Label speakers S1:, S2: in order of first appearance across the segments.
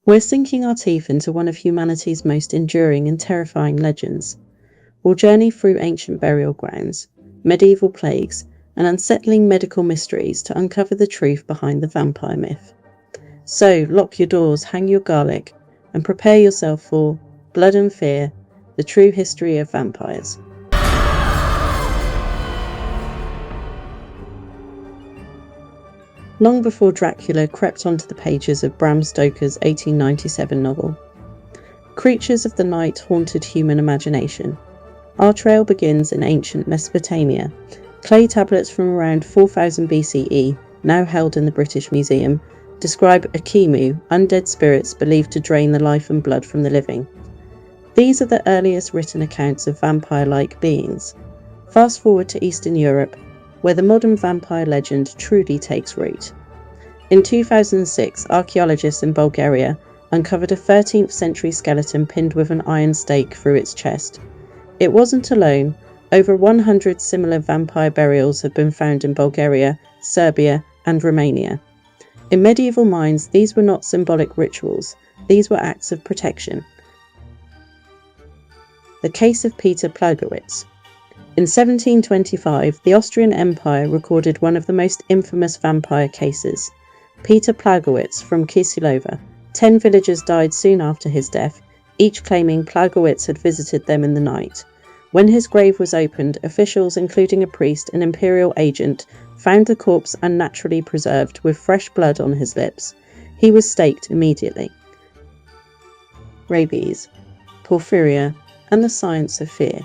S1: We're sinking our teeth into one of humanity's most enduring and terrifying legends. We'll journey through ancient burial grounds, medieval plagues, and unsettling medical mysteries to uncover the truth behind the vampire myth. So, lock your doors, hang your garlic, and prepare yourself for Blood and Fear, the true history of vampires. Long before Dracula crept onto the pages of Bram Stoker's 1897 novel, creatures of the night haunted human imagination. Our trail begins in ancient Mesopotamia. Clay tablets from around 4000 BCE, now held in the British Museum, describe Akimu, undead spirits believed to drain the life and blood from the living. These are the earliest written accounts of vampire-like beings. Fast forward to Eastern Europe, where the modern vampire legend truly takes root. In 2006, archaeologists in Bulgaria uncovered a 13th century skeleton pinned with an iron stake through its chest. It wasn't alone. Over 100 similar vampire burials have been found in Bulgaria, Serbia, and Romania. In medieval minds, these were not symbolic rituals, these were acts of protection. The case of Peter Plogojowitz. In 1725, the Austrian Empire recorded one of the most infamous vampire cases. Peter Plogojowitz from Kisilova. 10 villagers died soon after his death, each claiming Plogojowitz had visited them in the night. When his grave was opened, officials, including a priest and imperial agent, found the corpse unnaturally preserved with fresh blood on his lips. He was staked immediately. Rabies, porphyria, and the science of fear.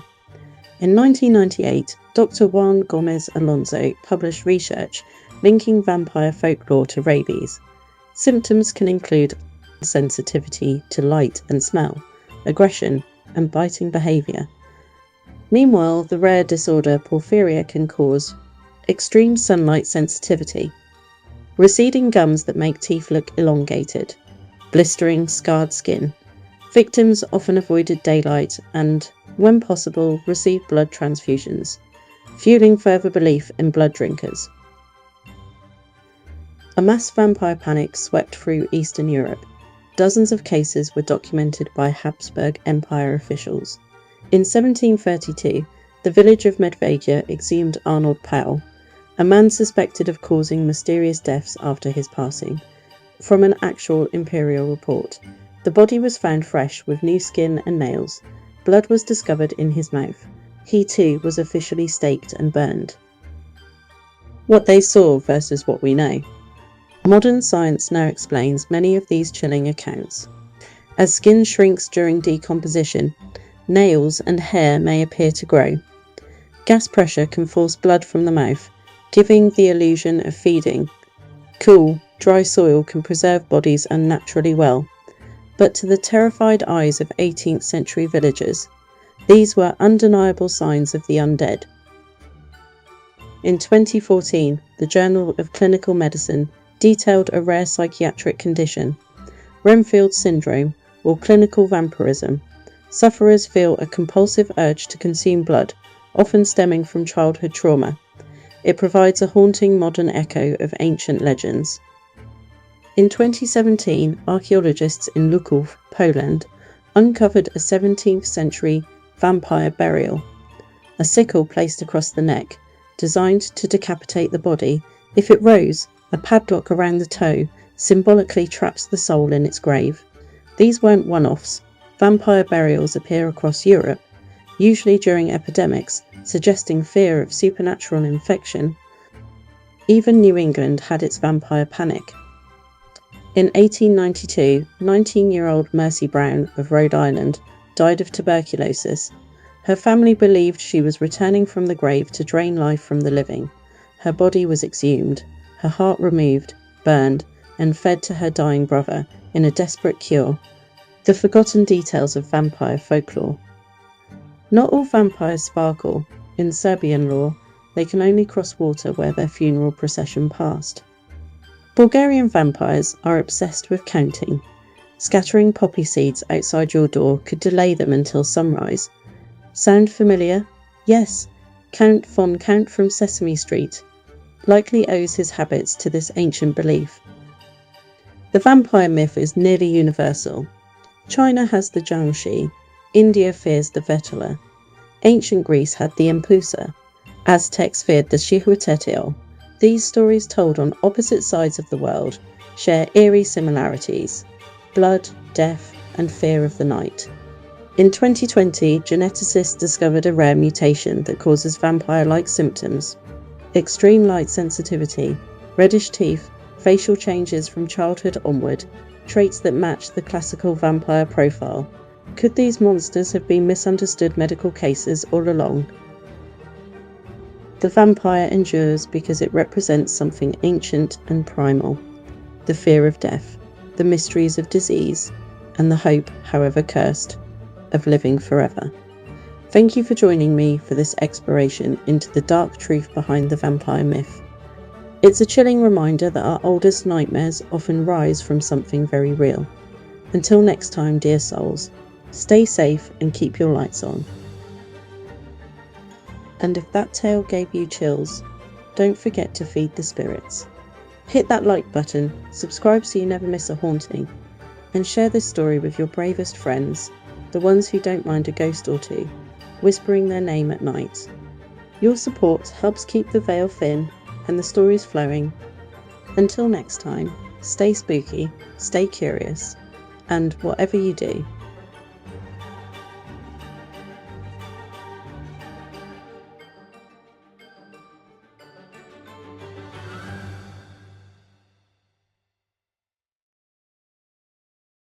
S1: In 1998, Dr. Juan Gomez Alonso published research linking vampire folklore to rabies. Symptoms can include sensitivity to light and smell, aggression, and biting behaviour. Meanwhile, the rare disorder porphyria can cause extreme sunlight sensitivity, receding gums that make teeth look elongated, blistering, scarred skin. Victims often avoided daylight and, when possible, received blood transfusions, fueling further belief in blood drinkers. A mass vampire panic swept through Eastern Europe. Dozens of cases were documented by Habsburg Empire officials. In 1732, the village of Medvedia exhumed Arnold Paole, a man suspected of causing mysterious deaths after his passing, from an actual imperial report. The body was found fresh with new skin and nails. Blood was discovered in his mouth. He too was officially staked and burned. What they saw versus what we know. Modern science now explains many of these chilling accounts. As skin shrinks during decomposition, nails and hair may appear to grow. Gas pressure can force blood from the mouth, giving the illusion of feeding. Cool, dry soil can preserve bodies unnaturally well. But to the terrified eyes of 18th century villagers, these were undeniable signs of the undead. In 2014, the Journal of Clinical Medicine detailed a rare psychiatric condition, Renfield syndrome, or clinical vampirism. Sufferers feel a compulsive urge to consume blood, often stemming from childhood trauma. It provides a haunting modern echo of ancient legends. In 2017, archaeologists in Lukov, Poland, uncovered a 17th century vampire burial. A sickle placed across the neck, designed to decapitate the body. If it rose, a padlock around the toe symbolically traps the soul in its grave. These weren't one-offs. Vampire burials appear across Europe, usually during epidemics, suggesting fear of supernatural infection. Even New England had its vampire panic. In 1892, 19-year-old Mercy Brown of Rhode Island died of tuberculosis. Her family believed she was returning from the grave to drain life from the living. Her body was exhumed, her heart removed, burned, and fed to her dying brother in a desperate cure. The forgotten details of vampire folklore. Not all vampires sparkle. In Serbian law, they can only cross water where their funeral procession passed. Bulgarian vampires are obsessed with counting. Scattering poppy seeds outside your door could delay them until sunrise. Sound familiar? Yes, Count von Count from Sesame Street likely owes his habits to this ancient belief. The vampire myth is nearly universal. China has the Jiangshi, India fears the Vetula, ancient Greece had the Empusa, Aztecs feared the Xihuatetl. These stories told on opposite sides of the world share eerie similarities: blood, death, and fear of the night. In 2020, geneticists discovered a rare mutation that causes vampire-like symptoms: extreme light sensitivity, reddish teeth, facial changes from childhood onward, traits that match the classical vampire profile. Could these monsters have been misunderstood medical cases all along? The vampire endures because it represents something ancient and primal: the fear of death, the mysteries of disease, and the hope, however cursed, of living forever. Thank you for joining me for this exploration into the dark truth behind the vampire myth. It's a chilling reminder that our oldest nightmares often rise from something very real. Until next time, dear souls, stay safe and keep your lights on. And if that tale gave you chills, don't forget to feed the spirits. Hit that like button, subscribe so you never miss a haunting, and share this story with your bravest friends, the ones who don't mind a ghost or two, whispering their name at night. Your support helps keep the veil thin and the stories flowing. Until next time, stay spooky, stay curious, and whatever you do,